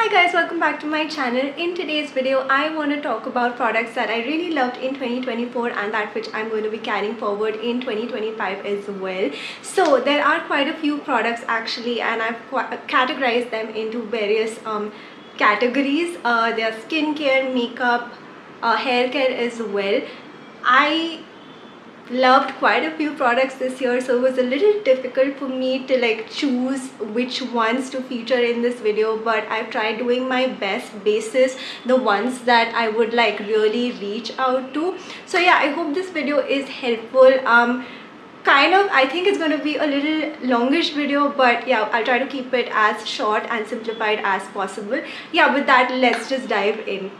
Hi guys, welcome back to my channel. In today's video, I want to talk about products that I really loved in 2024 and that which I'm going to be carrying forward in 2025 as well. So there are quite a few products actually, and I've categorized them into various categories. They are skincare, makeup, hair care as well. I loved quite a few products this year, so it was a little difficult for me to choose which ones to feature in this video, but I've tried doing my best basis the ones that I would really reach out to. So yeah, I hope this video is helpful. I think it's going to be a little longish video, but yeah, I'll try to keep it as short and simplified as possible. Yeah, with that, let's just dive in.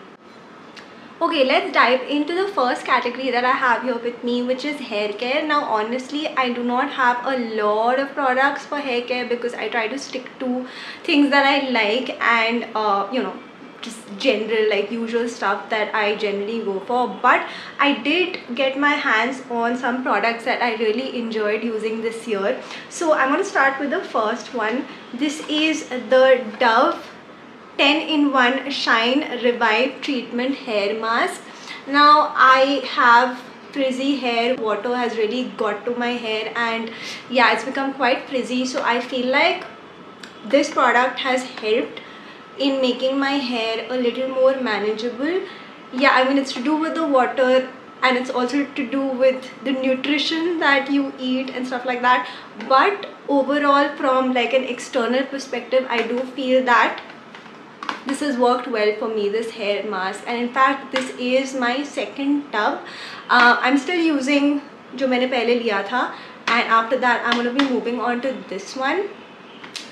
Okay, let's dive into the first category that I have here with me, which is hair care. Now honestly, I do not have a lot of products for hair care because I try to stick to things that I like and just general usual stuff that I generally go for. But I did get my hands on some products that I really enjoyed using this year. So I'm going to start with the first one. This is the Dove 10-in-1 Shine Revive Treatment Hair Mask. Now I have frizzy hair. Water has really got to my hair and yeah, it's become quite frizzy, so I feel like this product has helped in making my hair a little more manageable. Yeah, I mean, it's to do with the water and it's also to do with the nutrition that you eat and stuff like that, but overall from an external perspective, I do feel that this has worked well for me, this hair mask. And in fact, this is my second tub. I'm still using जो मैंने पहले लिया था, and after that I'm going to be moving on to this one.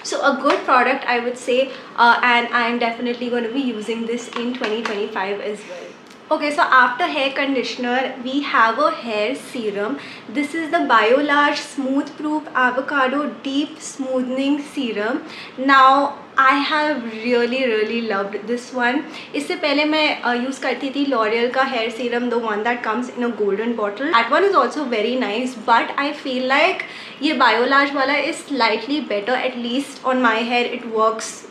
So a good product, I would say, and I'm definitely going to be using this in 2025 as well. Okay, so after hair conditioner, we have a hair serum. This is the Biolage Smooth Proof Avocado Deep Smoothing Serum. Now, I have really loved this one. इससे पहले मैं use करती थी L'Oreal का hair serum, the one that comes in a golden bottle. That one is also very nice, but I feel like ये Biolage वाला is slightly better. At least on my hair, it works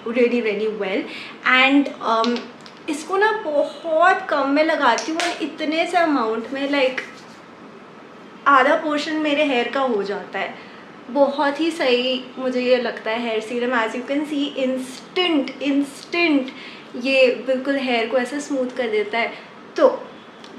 really well. And इसको ना बहुत कम में लगाती हूँ और इतने से अमाउंट में आधा पोर्शन मेरे हेयर का हो जाता है. बहुत ही सही मुझे ये लगता है hair serum. As you can see, instant ये बिल्कुल हेयर को ऐसे स्मूथ कर देता है. तो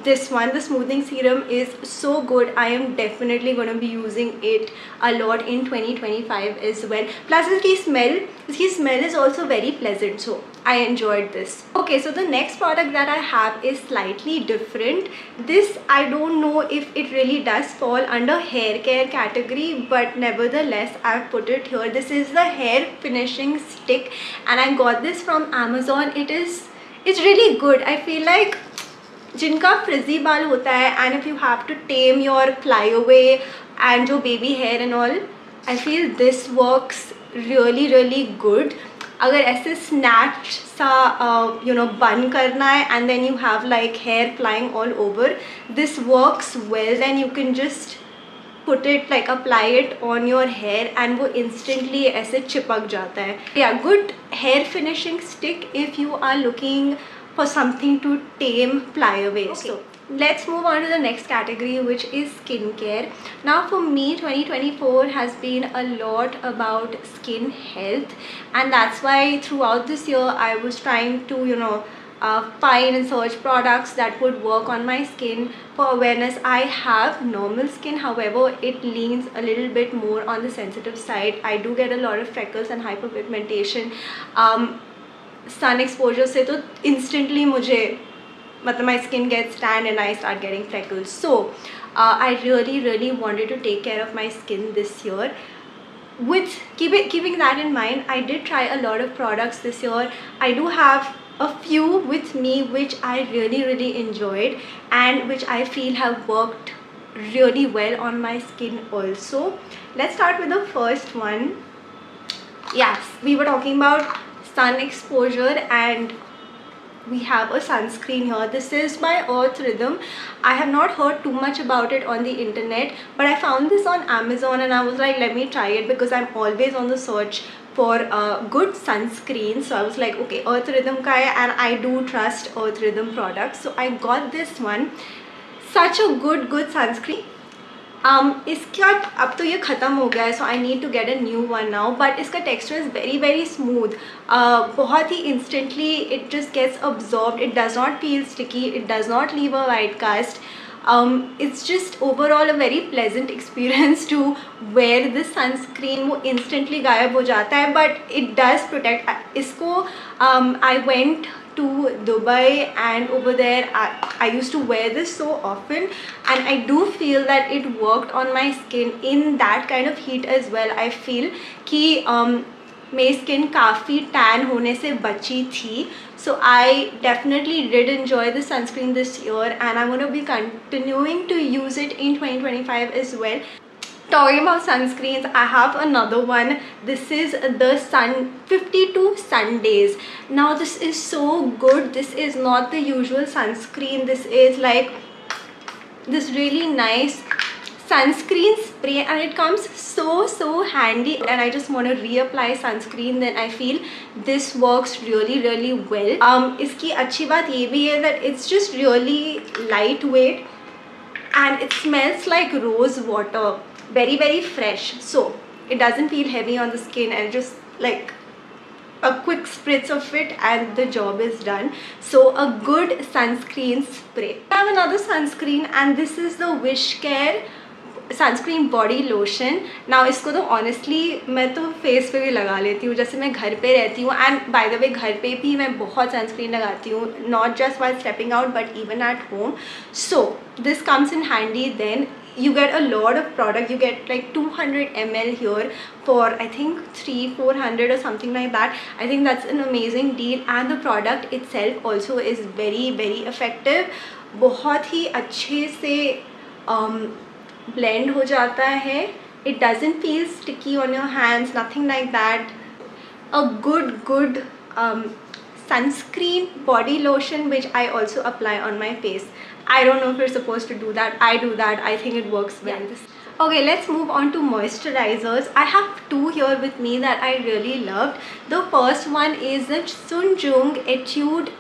this one, the smoothing serum, is so good. I am definitely going to be using it a lot in 2025 as well. Plus its smell is also very pleasant, so I enjoyed this. Okay, so the next product that I have is slightly different. This, I don't know if it really does fall under hair care category, but nevertheless I've put it here. This is the hair finishing stick and I got this from Amazon. It's really good. I feel like जिनका फ्रिजी बाल होता है and if you have to tame your flyaway and जो baby hair and all, I feel this works really good. अगर ऐसे snatch सा bun करना है and then you have hair flying all over, this works well. Then you can just put it apply it on your hair and वो instantly ऐसे चिपक जाता है. Yeah, good hair finishing stick if you are looking for something to tame flyaway. Okay. So let's move on to the next category, which is skincare. Now for me, 2024 has been a lot about skin health, and that's why throughout this year I was trying to find and search products that would work on my skin. For awareness, I have normal skin, however it leans a little bit more on the sensitive side. I do get a lot of freckles and hyperpigmentation. Sun exposure से तो instantly मुझे my skin gets tan and I start getting freckles. So I really wanted to take care of my skin this year. With keeping that in mind, I did try a lot of products this year. I do have a few with me which I really enjoyed and which I feel have worked really well on my skin also. Let's start with the first one. Yes, we were talking about sun exposure and we have a sunscreen here. This is by Earth Rhythm. I have not heard too much about it on the internet, but I found this on Amazon and I was like, let me try it because I'm always on the search for a good sunscreen. So I was like, okay, Earth Rhythm ka hai, and I do trust Earth Rhythm products. So I got this one. Such a good sunscreen. इसका अब तो ये ख़त्म हो गया है, so I need to get a new one now, but इसका texture is very smooth. बहुत ही instantly it just gets absorbed. It does not feel sticky, it does not leave a white cast. It's just overall a very pleasant experience to wear this sunscreen. वो instantly गायब हो जाता है, but it does protect. इसको I went to Dubai, and over there I used to wear this so often, and I do feel that it worked on my skin in that kind of heat as well. I feel कि मेरी skin काफ़ी tan होने से बची थी. So I definitely did enjoy the sunscreen this year, and I'm going to be continuing to use it in 2025 as well. Talking about sunscreens, I have another one. This is the Sun 52 Sundays. Now this is so good. This is not the usual sunscreen. This is like this really nice sunscreen spray, and it comes so handy, and I just want to reapply sunscreen. Then I feel this works really well. इसकी अच्छी बात ये भी है that it's just really lightweight, and it smells like rose water. Very fresh, so it doesn't feel heavy on the skin, and just like a quick spritz of it and the job is done. So a good sunscreen spray. I have another sunscreen, and this is the Wishcare sunscreen body lotion. Now इसको तो honestly मैं तो face पे भी लगा लेती हूँ, जैसे मैं घर पे रहती हूँ, एंड बाय द वे घर पे भी मैं बहुत सनस्क्रीन लगाती हूँ, not just while stepping out but even at home. So this comes in handy. Then you get a lot of product. You get like 200 ml here for I think 300-400 or something like that. I think that's an amazing deal, and the product itself also is very effective. बहुत ही अच्छे से blend हो जाता है. It doesn't feel sticky on your hands, nothing like that. A good sunscreen body lotion which I also apply on my face. I don't know if you're supposed to do that. I do that. I think it works well. Okay, let's move on to moisturizers. I have two here with me that I really loved. The first one is the Sunjung Etude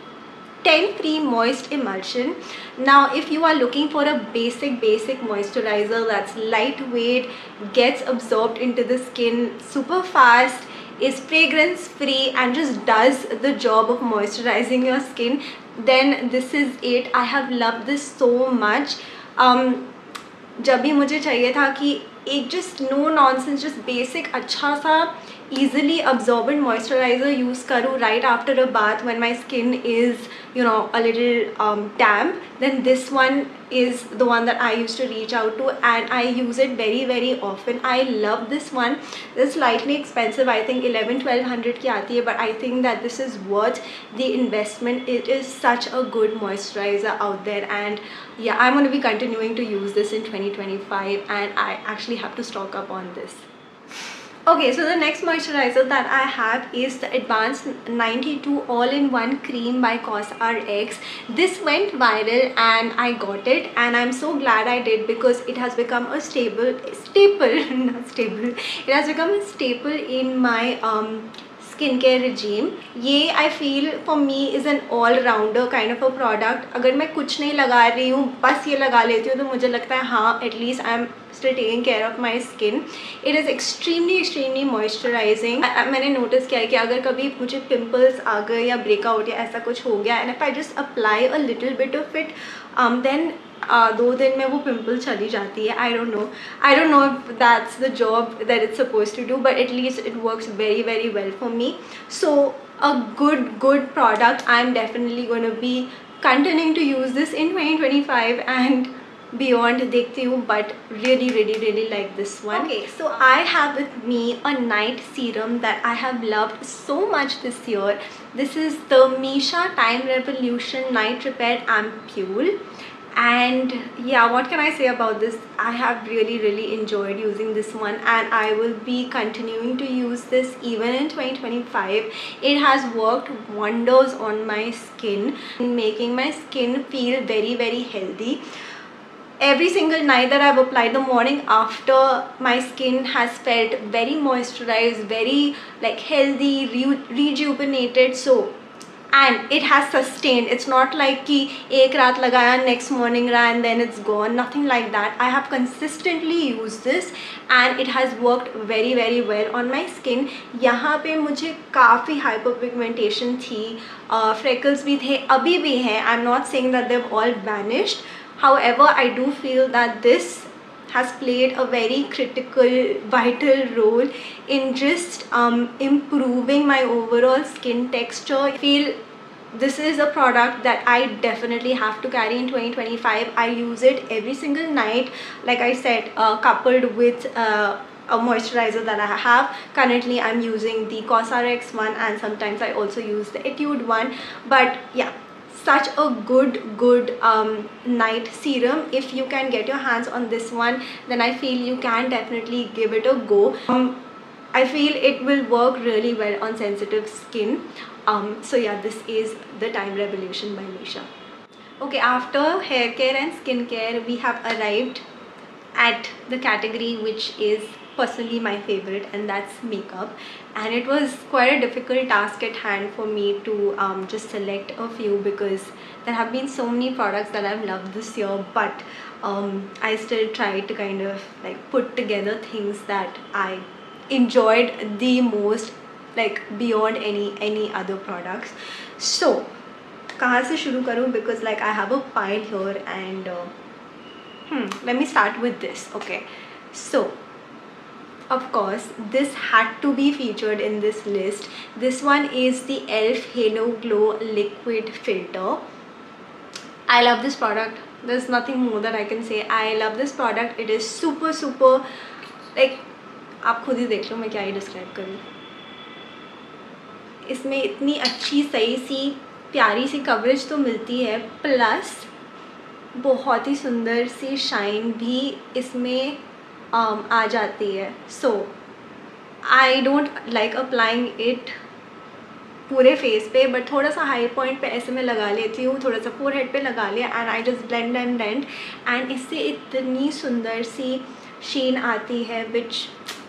10 Free Moist Emulsion. Now if you are looking for a basic moisturizer that's lightweight, gets absorbed into the skin super fast, is fragrance free, and just does the job of moisturizing your skin, then this is it. I have loved this so much. जब भी मुझे चाहिए था कि एक just no nonsense, just basic अच्छा सा easily absorbent moisturizer use करूँ right after a bath when my skin is, you know, a little damp, then this one is the one that I used to reach out to, and I use it very often. I love this one. This is slightly expensive. I think 1100-1200 की आती है, but I think that this is worth the investment. It is such a good moisturizer out there, and yeah, I'm going to be continuing to use this in 2025, and I actually have to stock up on this. Okay, so the next moisturizer that I have is the Advanced 92 All-in-One Cream by COSRX. This went viral and I got it, and I'm so glad I did because it has become a staple not stable, it has become a staple in my skincare regime. ये I feel for me is an all-rounder kind of a product. अगर मैं कुछ नहीं लगा रही हूँ, बस ये लगा लेती हूँ, तो मुझे लगता है हाँ, at least I'm still taking care of my skin. It is extremely moisturizing. मैंने notice किया है कि अगर कभी मुझे pimples आ गए या breakout या ऐसा कुछ हो गया, and if I just apply a little bit of it, then 2 दिन में वो पिम्पल चली जाती है. I don't know if that's the job that it's supposed to do, but at least it works very well for me. So a good product. I'm definitely going to be continuing to use this in 2025 and beyond, देखती हूँ, but really like this one. Okay, so I have with me a night serum that I have loved so much this year. This is the Misha Time Revolution Night Repair Ampule. And yeah, what can I say about this? I have really enjoyed using this one, and I will be continuing to use this even in 2025. It has worked wonders on my skin, making my skin feel very healthy. every single night that I've applied, the morning after, my skin has felt very moisturized, very like healthy, rejuvenated. So, and it has sustained. It's not like कि एक रात लगाया, next morning रहा and then it's gone. Nothing like that. I have consistently used this and it has worked very very well on my skin. यहाँ पे मुझे काफ़ी hyperpigmentation थी, freckles भी थे, अभी भी हैं. I'm not saying that they've all vanished. However, I do feel that this has played a very critical, vital role in just improving my overall skin texture. I feel this is a product that I definitely have to carry in 2025. I use it every single night, like I said, coupled with a moisturizer that I have. Currently I'm using the Cosrx one and sometimes I also use the Etude one. But yeah, such a good night serum. If you can get your hands on this one, then I feel you can definitely give it a go. I feel it will work really well on sensitive skin. So yeah, this is the Time Revolution by Misha. Okay, after hair care and skin care, we have arrived at the category which is personally my favorite, and that's makeup. And it was quite a difficult task at hand for me to just select a few, because there have been so many products that I've loved this year, but I still tried to kind of like put together things that I enjoyed the most, like beyond any other products. So कहाँ से शुरू करूँ, because like I have a pile here, and let me start with this. Okay, so of course this had to be featured in this list. This one is the e.l.f. Halo Glow Liquid Filter. I love this product. There's nothing more that I can say. I love this product. It is super like, आप खुद ही देख लो मैं क्या ही describe करूँ. इसमें इतनी अच्छी सही सी प्यारी सी कवरेज तो मिलती है, प्लस बहुत ही सुंदर सी शाइन भी इसमें आ जाती है. So I don't like applying it पूरे फेस पे, बट थोड़ा सा हाई पॉइंट पे ऐसे मैं लगा लेती हूँ, थोड़ा सा फोरहेड पे लगा लिया, and I just blend and इससे इतनी सुंदर सी शीन आती है,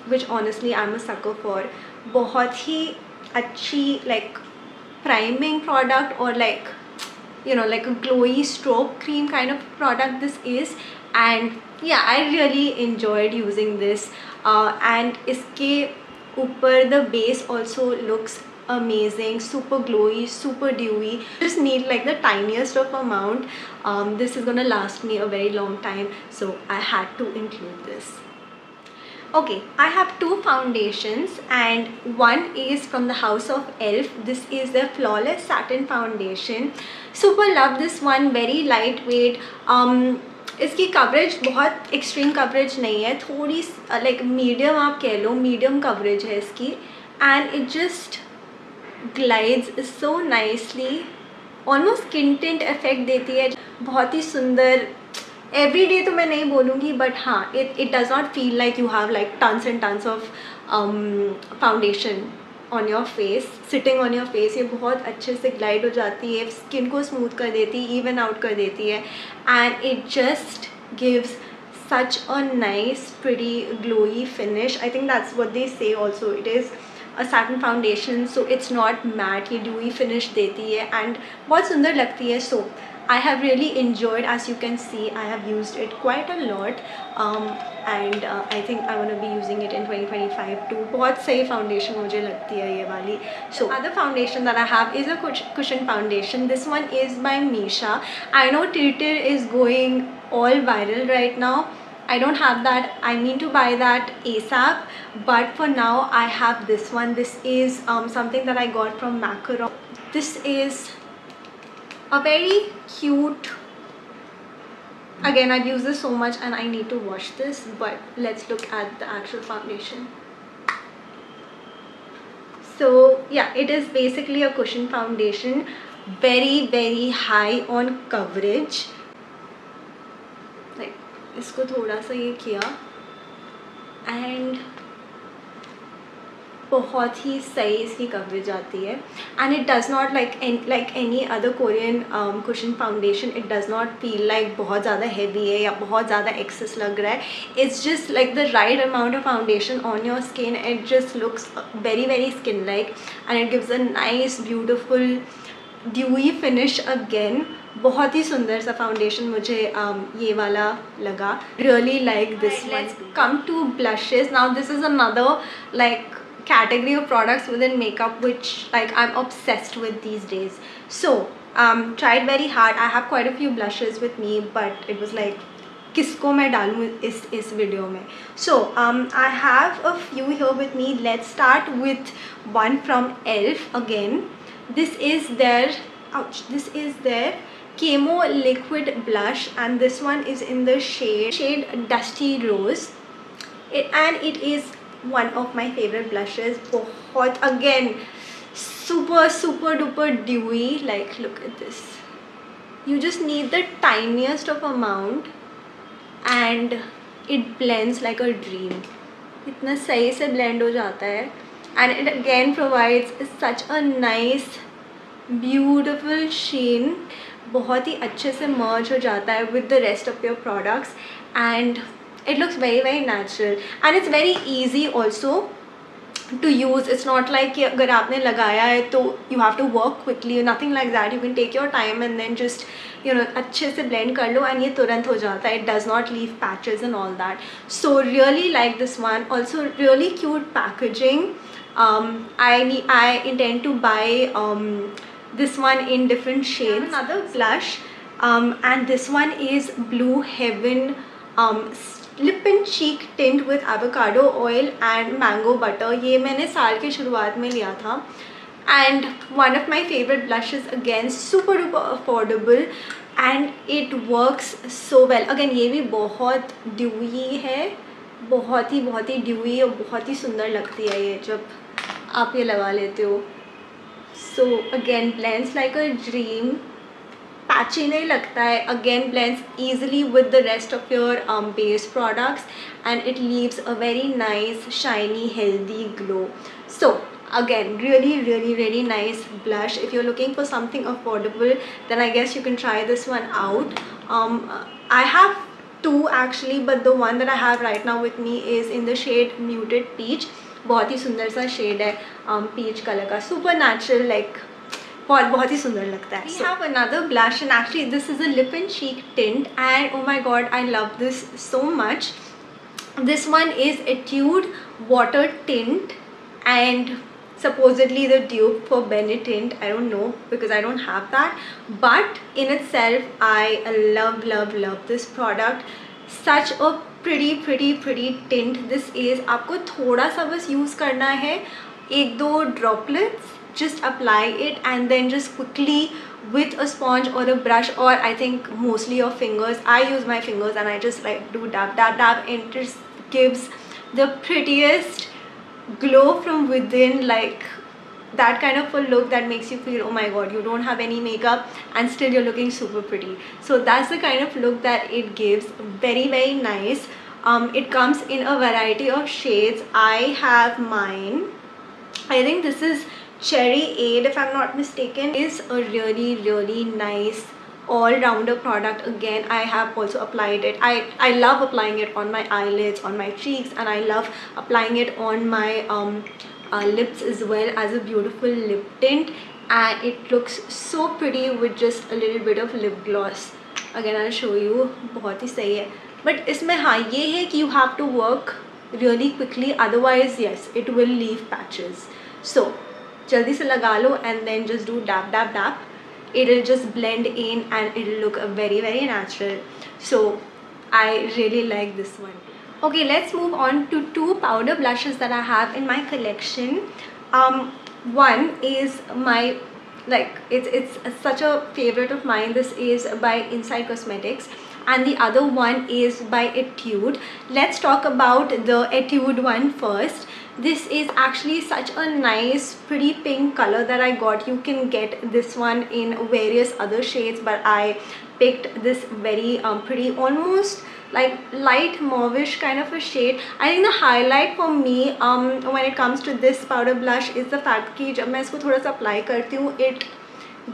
which honestly I am a sucker for. बहुत ही अच्छी like priming product, or like, you know, like a glowy stroke cream kind of product this is. And yeah, I really enjoyed using this. And इसके ऊपर the base also looks amazing, super glowy, super dewy. Just need like the tiniest of amount. This is gonna last me a very long time, so I had to include this. Okay, I have two foundations, and one is from the house of e.l.f. This is the Flawless Satin Foundation. Super love this one, very lightweight. इसकी coverage बहुत extreme coverage नहीं है, थोड़ी like medium आप कह लो, medium coverage है इसकी. And it just glides so nicely, almost skin tint effect देती है, बहुत ही सुंदर. एवरी डे तो मैं नहीं बोलूँगी, बट हाँ, it does not feel like you have like tons and tons of foundation on your face, sitting on your face. ये बहुत अच्छे से ग्लाइड हो जाती है, स्किन को स्मूथ कर देती है, इवन आउट कर देती है, and it just gives such a nice pretty glowy finish. I think that's what they say also. It is a satin foundation, so it's not matte, ये dewy finish देती है and बहुत सुंदर लगती है. So I have really enjoyed, as you can see, I have used it quite a lot, and I think I want to be using it in 2025 too. बहुत सही foundation मुझे लगती है ये वाली. So other foundation that I have is a cushion foundation. This one is by Misha. I know Tilted is going all viral right now. I don't have that. I mean to buy that ASAP, but for now I have this one. This is something that I got from Macaron. This is a very cute, again I've used this so much and I need to wash this, but let's look at the actual foundation. So yeah, it is basically a cushion foundation, very high on coverage. Like इसको थोड़ा सा ये किया and बहुत ही सही इसकी coverage आती है and it does not like any other Korean cushion foundation, it does not feel like बहुत ज़्यादा हैवी है या बहुत ज़्यादा एक्सेस लग रहा है. It's just like the right amount of foundation on your skin. It just looks very very skin like and it gives a nice beautiful dewy finish again. बहुत ही सुंदर सा फाउंडेशन मुझे ये वाला लगा. Really like this. Let's come to blushes now. This is another like category of products within makeup which like I'm obsessed with these days. So tried very hard. I have quite a few blushes with me but it was like किसको मैं डालूँ इस video में. So I have a few here with me. Let's start with one from ELF again. This is their Camo liquid blush and this one is in the shade Dusty Rose. And it is one of my favorite blushes. बहुत again super duper dewy. Like look at this. You just need the tiniest of amount and it blends like a dream. इतना सही से blend हो जाता है and it again provides such a nice beautiful sheen. बहुत ही अच्छे से merge हो जाता है with the rest of your products and it looks very very natural and it's very easy also to use. It's not like कि अगर आपने लगाया है तो you have to work quickly, nothing like that. You can take your time and then just अच्छे से blend कर लो and ये तुरंत हो जाता है. It does not leave patches and all that. So really like this one. Also really cute packaging. I intend to buy this one in different shades. Another blush and this one is Blue Heaven lip and cheek tint with avocado oil and mango butter. ये मैंने साल के शुरुआत में लिया था and one of my favourite blushes again. Super duper affordable and it works so well. Again ये भी बहुत ड्यूई है, बहुत ही ड्यूई और बहुत ही सुंदर लगती है ये जब आप ये लगा लेते हो. So again blends like a dream. Patchy नहीं लगता है. Again blends easily with the rest of your base products and it leaves a very nice shiny healthy glow. So again really nice blush. If you're looking for something affordable then I guess you can try this one out. I have two actually but the one that I have right now with me is in the shade Muted Peach. बहुत ही सुंदर सा shade है peach colour का. Super natural like बहुत ही सुंदर लगता है. We have another blush and actually this is a lip and cheek tint and oh my god I love this so much. This one is Etude Water Tint and supposedly the dupe for Benetint. I don't know because I don't have that but in itself I love this product. Such a pretty tint this is. आपको थोड़ा सा बस use करना है, 1-2 droplets. Just apply it and then just quickly with a sponge or a brush or I think mostly your fingers. I use my fingers and I just like do dab and it just gives the prettiest glow from within, like that kind of a look that makes you feel oh my god you don't have any makeup and still you're looking super pretty. So that's the kind of look that it gives. Very nice. It comes in a variety of shades. I have mine. I think this is Cherry Aid if I'm not mistaken. Is a really nice all-rounder product. Again I have also applied it. I love applying it on my eyelids, on my cheeks and I love applying it on my lips as well as a beautiful lip tint and it looks so pretty with just a little bit of lip gloss. Again I'll show you. बहुत ही सही है but इसमें हाँ ये है कि you have to work really quickly otherwise yes it will leave patches. So जल्दी से लगा लो and then just do dab. It'll just blend in and it'll look very natural. So I really like this one. Okay, let's move on to 2 powder blushes that I have in my collection. One is my it's such a favorite of mine. This is by Inside Cosmetics and the other one is by Etude. Let's talk about the Etude one first. This is actually such a nice pretty pink color that I got. You can get this one in various other shades but I picked this very pretty almost like light mauvish kind of a shade. I think the highlight for me when it comes to this powder blush is the fact कि जब मैं इसको थोड़ा सा apply करती हूँ, it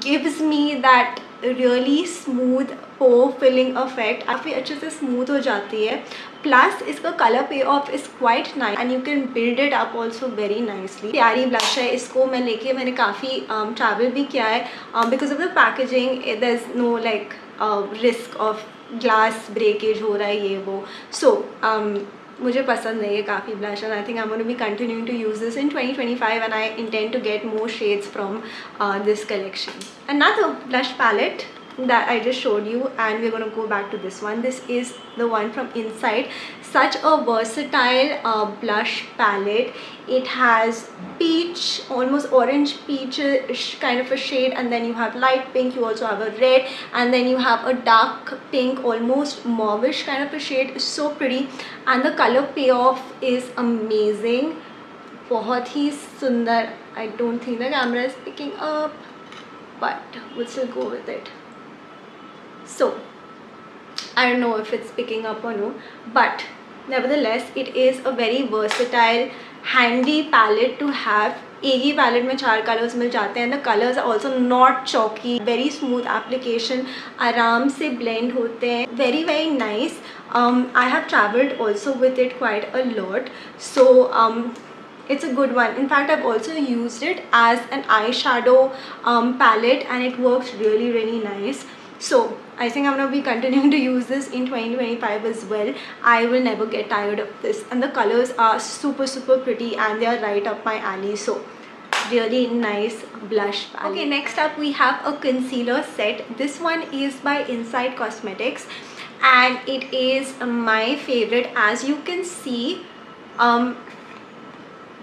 gives me that really smooth pore filling effect. काफ़ी अच्छे से smooth हो जाती है. Plus इसका color payoff is quite nice and you can build it up also very nicely. प्यारी blush है. इसको मैं लेके मैंने काफ़ी travel भी किया है. Because of the packaging, there's no like risk of glass breakage हो रहा है ये वो. So मुझे पसंद है ये काफ़ी blush and I think I'm going to be continuing to use this in 2025 and I intend to get more shades from this collection. Another blush palette that I just showed you, and we're going to go back to this one. This is the one from Inside. Such a versatile blush palette. It has peach, almost orange peachish kind of a shade, and then you have light pink, you also have a red, and then you have a dark pink, almost mauvish kind of a shade. It's so pretty and the color payoff is amazing. बहुत ही सुंदर. I don't think the camera is picking up, but we'll still go with it. So I don't know if it's picking up or no, but nevertheless it is a very versatile, handy palette to have. एक ही palette में 4 colors मिल जाते हैं. The colors are also not chalky, very smooth application, आराम से blend होते हैं. Very very nice. I have traveled also with it quite a lot, so it's a good one. In fact, I've also used it as an eyeshadow palette and it works really really nice. So I think I'm going to be continuing to use this in 2025 as well. I will never get tired of this, and the colors are super pretty and they are right up my alley. So really nice blush palette. Okay, next up we have a concealer set. This one is by Inside Cosmetics and it is my favorite. As you can see,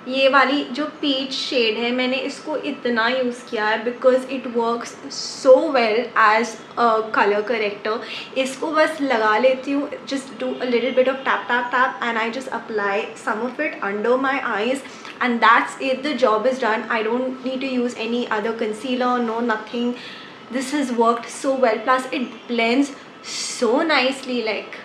ये वाली जो peach shade है, मैंने इसको इतना use किया है because it works so well as a color corrector. इसको बस लगा लेती हूँ, just do a little bit of tap and I just apply some of it under my eyes and that's it. The job is done. I don't need to use any other concealer, no nothing. This has worked so well. Plus it blends so nicely, like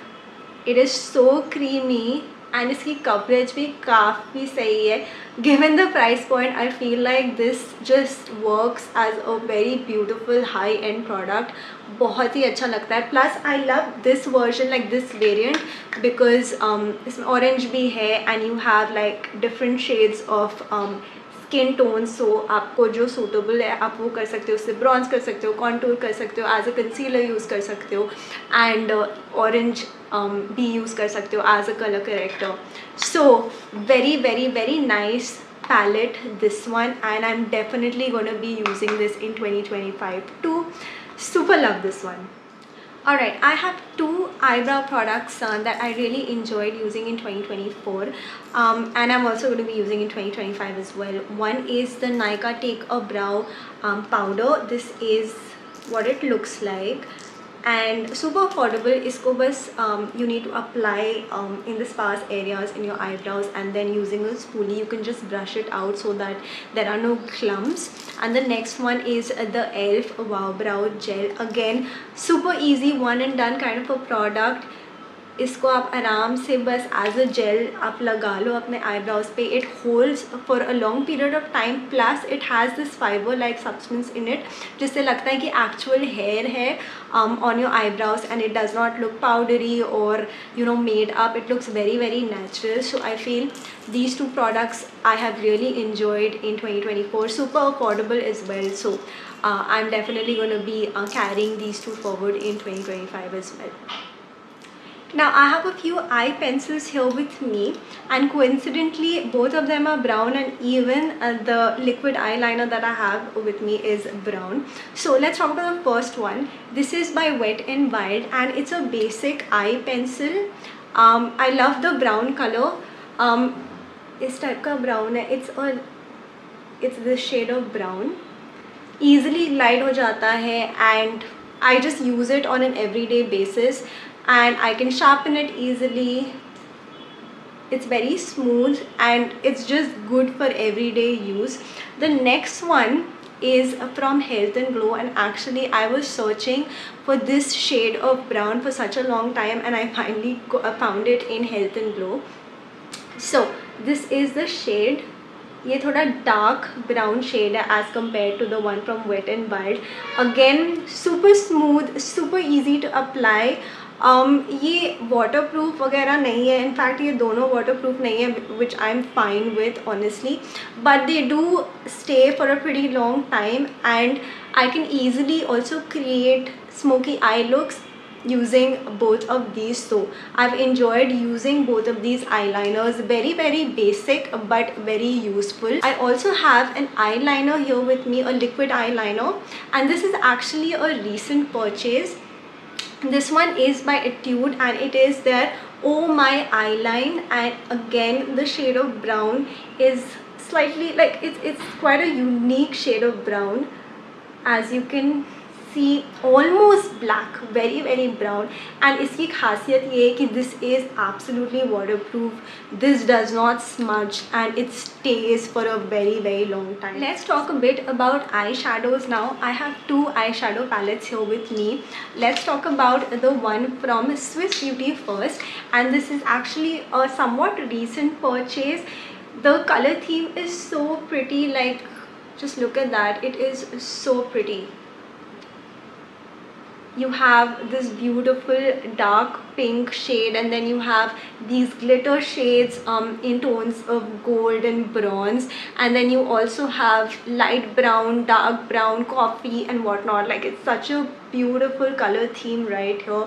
it is so creamy and इसकी coverage भी काफ़ी सही है. Given the price point, I feel like this just works as a very beautiful high-end product. बहुत ही अच्छा लगता है. Plus I love this version, like this variant, because इसमें orange भी है and you have like different shades of skin tone. So आपको जो suitable है आप वो कर सकते हो. उससे ब्रॉन्ज कर सकते हो, कॉन्टूर कर सकते हो, एज अ कंसीलर यूज़ कर सकते हो एंड ऑरेंज भी यूज़ कर सकते हो as a colour corrector. So very nice palette this one and I'm definitely going to be using this in 2025 too. Super love this one. Alright, I have 2 eyebrow products that I really enjoyed using in 2024 and I'm also going to be using in 2025 as well. One is the Nykaa Take a Brow powder. This is what it looks like and super affordable. इसको बस you need to apply in the sparse areas in your eyebrows and then using a spoolie you can just brush it out so that there are no clumps. And the next one is the e.l.f. Wow Brow Gel. Again, super easy, one and done kind of a product. इसको आप आराम से बस as a jail आप लगा लो अपने eyebrows पे. It holds for a long period of time. Plus it has this fibre like substance in it जिससे लगता है कि एक्चुअल हेयर है on your eyebrows and it does not look powdery और you know made up. It looks very natural. So I feel these 2 products I have really enjoyed in 2024. Super affordable as well. So I'm definitely going to be carrying these 2 forward in 2025 as well. Now I have a few eye pencils here with me and coincidentally both of them are brown and even the liquid eyeliner that I have with me is brown. So let's talk about the first one. This is by Wet n Wild and it's a basic eye pencil. I love the brown color. इस type का brown है. It's this shade of brown. Easily glide हो जाता है and I just use it on an everyday basis. And I can sharpen it easily. It's very smooth and it's just good for everyday use. The next one is from Health and Glow, and actually I was searching for this shade of brown for such a long time, and I finally found it in Health and Glow. So this is the shade. ये थोड़ा dark brown shade है as compare to the one from Wet and Wild. Again super smooth, super easy to apply. ये वाटर प्रूफ वगैरह नहीं है, in fact ये दोनों वाटर प्रूफ नहीं है, which I am fine with honestly, but they do stay for a pretty long time and I can easily also create smoky eye looks using both of these. So I've enjoyed using both of these eyeliners. Very basic but very useful. I also have an eyeliner here with me, a liquid eyeliner, and this is actually a recent purchase. This one is by Etude and it is their Oh My Eyeline, and again the shade of brown is slightly like it's quite a unique shade of brown. As you can see, almost black, very brown, and इसकी खासियत ये है कि this is absolutely waterproof. This does not smudge and it stays for a very long time. Let's talk a bit about eyeshadows now. I have two eyeshadow palettes here with me. Let's talk about the one from Swiss Beauty first, and this is actually a somewhat recent purchase. The color theme is so pretty, like just look at that, it is so pretty. You have this beautiful dark pink shade, and then you have these glitter shades in tones of gold and bronze, and then you also have light brown, dark brown, coffee and whatnot. Like, it's such a beautiful color theme right here.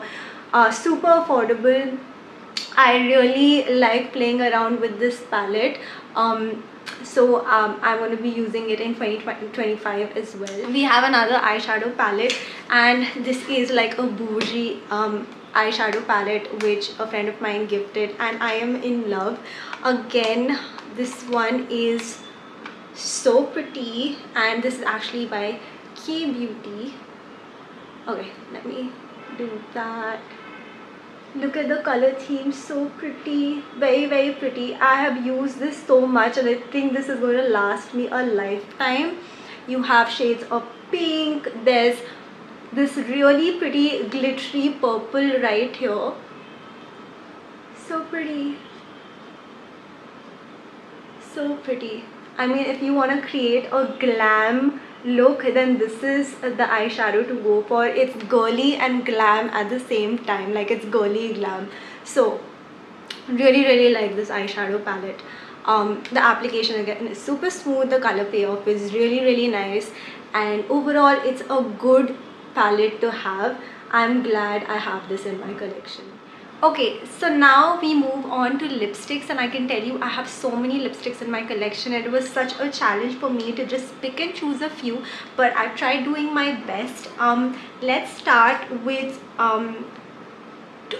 Super affordable. I really like playing around with this palette. So I'm going to be using it in 2025 as well. We have another eyeshadow palette, and this is like a bougie eyeshadow palette which a friend of mine gifted, and I am in love. Again, this one is so pretty, and this is actually by Key Beauty. Okay, let me do that. Look at the color theme, so pretty, very pretty. I have used this so much and I think this is going to last me a lifetime. You have shades of pink, there's this really pretty glittery purple right here. So pretty, so pretty. I mean, if you want to create a glam look, then this is the eyeshadow to go for. It's girly and glam at the same time, like it's girly glam. So really like this eyeshadow palette. The application again is super smooth, the color payoff is really nice, and overall it's a good palette to have. I'm glad I have this in my collection. Okay, so now we move on to lipsticks, and I can tell you I have so many lipsticks in my collection. It was such a challenge for me to just pick and choose a few, but I tried doing my best. Let's start with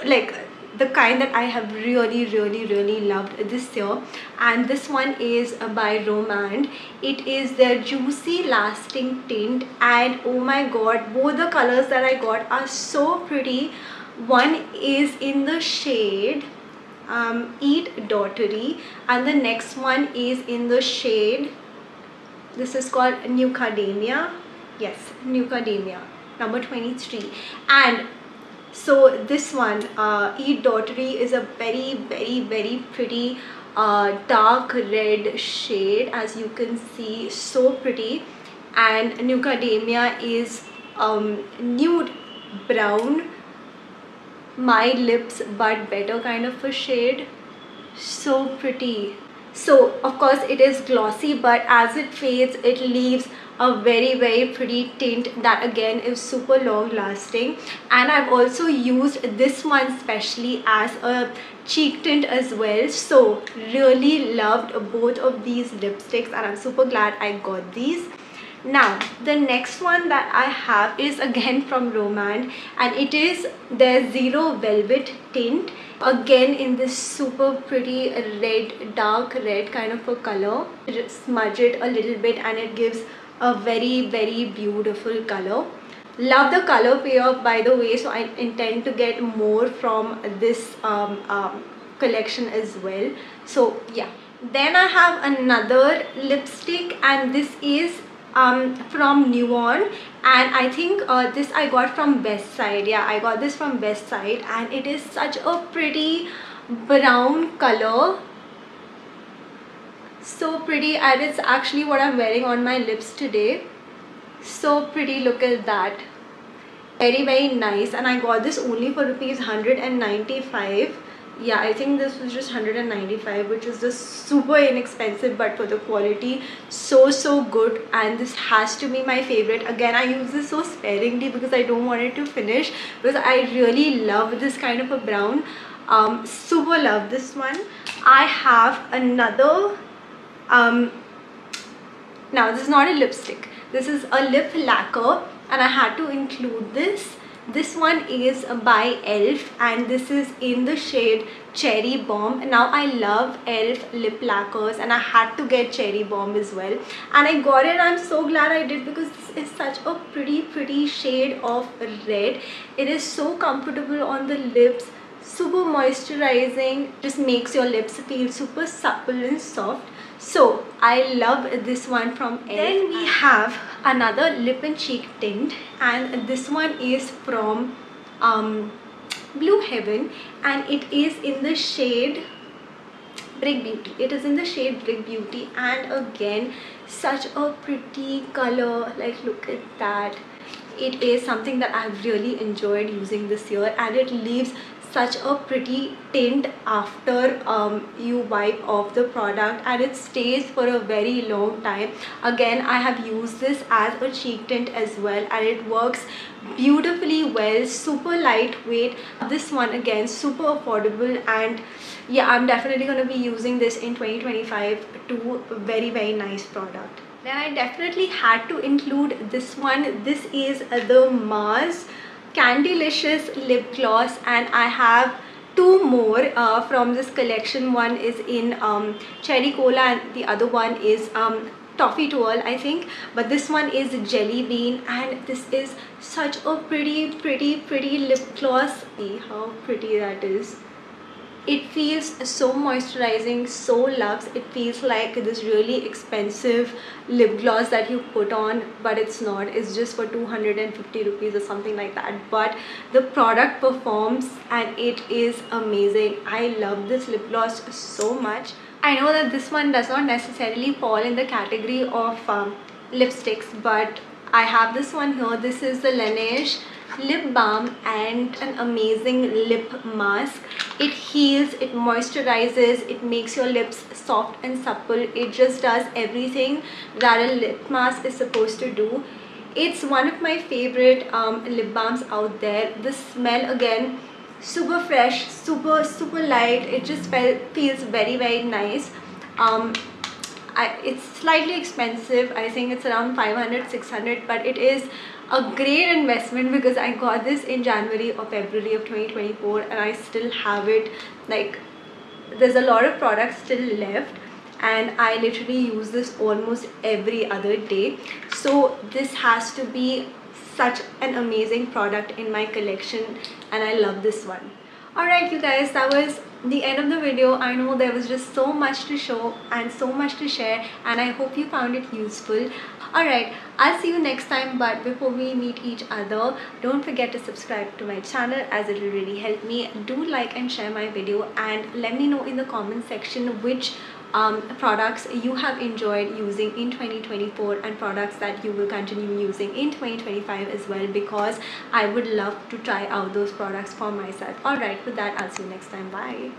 like the kind that I have really loved this year, and this one is by Romand. It is their Juicy Lasting Tint, and oh my god, both the colors that I got are so pretty. One is in the shade Eat Daughtery, and the next one is in the shade, this is called Nucademia. Yes, Nucademia, number 23. And so this one, Eat Daughtery, is a very pretty dark red shade, as you can see, so pretty. And Nucademia is nude brown, my lips but better kind of a shade. So pretty. So of course it is glossy, but as it fades it leaves a very pretty tint that again is super long lasting. And I've also used this one specially as a cheek tint as well. So really loved both of these lipsticks, and I'm super glad I got these. Now the next one that I have is again from Romand, and it is their Zero Velvet tint, again in this super pretty red, dark red kind of a color. Just smudge it a little bit and it gives a very beautiful color. Love the color payoff, by the way, so I intend to get more from this collection as well. So yeah, then I have another lipstick, and this is from Nuon, and I think this I got from Best Side. Yeah, I got this from Best Side, and it is such a pretty brown color, so pretty, and it's actually what I'm wearing on my lips today. So pretty, look at that. Very nice, and I got this only for rupees 195. Yeah, I think this was just 195, which is just super inexpensive, but for the quality, so good. And this has to be my favorite. Again, I use this so sparingly because I don't want it to finish, because I really love this kind of a brown. Super love this one. I have another now this is not a lipstick, this is a lip lacquer, and I had to include this. This one is by ELF, and this is in the shade Cherry Bomb. Now I love ELF lip lacquers, and I had to get Cherry Bomb as well, and I got it. I'm so glad I did, because this is such a pretty shade of red. It is so comfortable on the lips, super moisturizing, just makes your lips feel super supple and soft. So I love this one from ELF. Then we have another lip and cheek tint, and this one is from Blue Heaven, and it is in the shade Brick Beauty. It is in the shade Brick Beauty, and again, such a pretty color. Like, look at that. It is something that I've really enjoyed using this year, and it leaves such a pretty tint after you wipe off the product, and it stays for a very long time. Again, I have used this as a cheek tint as well, and it works beautifully well. Super lightweight. This one again, super affordable, and yeah, I'm definitely going to be using this in 2025 too. Very nice product. Then I definitely had to include this one. This is the Mars Candylicious lip gloss, and I have two more from this collection. One is in Cherry Cola, and the other one is Toffee Twirl, I think, but this one is Jelly Bean, and this is such a pretty lip gloss. See how pretty that is. It feels so moisturizing, so luxe. It feels like this really expensive lip gloss that you put on, but it's not. It's just for 250 rupees or something like that, but the product performs, and it is amazing. I love this lip gloss so much. I know that this one does not necessarily fall in the category of lipsticks, but I have this one here. This is the Laneige lip balm, and an amazing lip mask. It heals, it moisturizes, it makes your lips soft and supple. It just does everything that a lip mask is supposed to do. It's one of my favorite lip balms out there. The smell, again, super fresh, super light. It just feels very nice. It's slightly expensive. I think it's around 500-600, but it is a great investment, because I got this in January or February of 2024, and I still have it. Like, there's a lot of products still left, and I literally use this almost every other day. So this has to be such an amazing product in my collection, and I love this one. Alright you guys, that was the end of the video. I know there was just so much to show and so much to share, and I hope you found it useful. Alright, I'll see you next time, but before we meet each other, don't forget to subscribe to my channel, as it will really help me. Do like and share my video, and let me know in the comment section which products you have enjoyed using in 2024, and products that you will continue using in 2025 as well, because I would love to try out those products for myself. Alright, with that, I'll see you next time. Bye.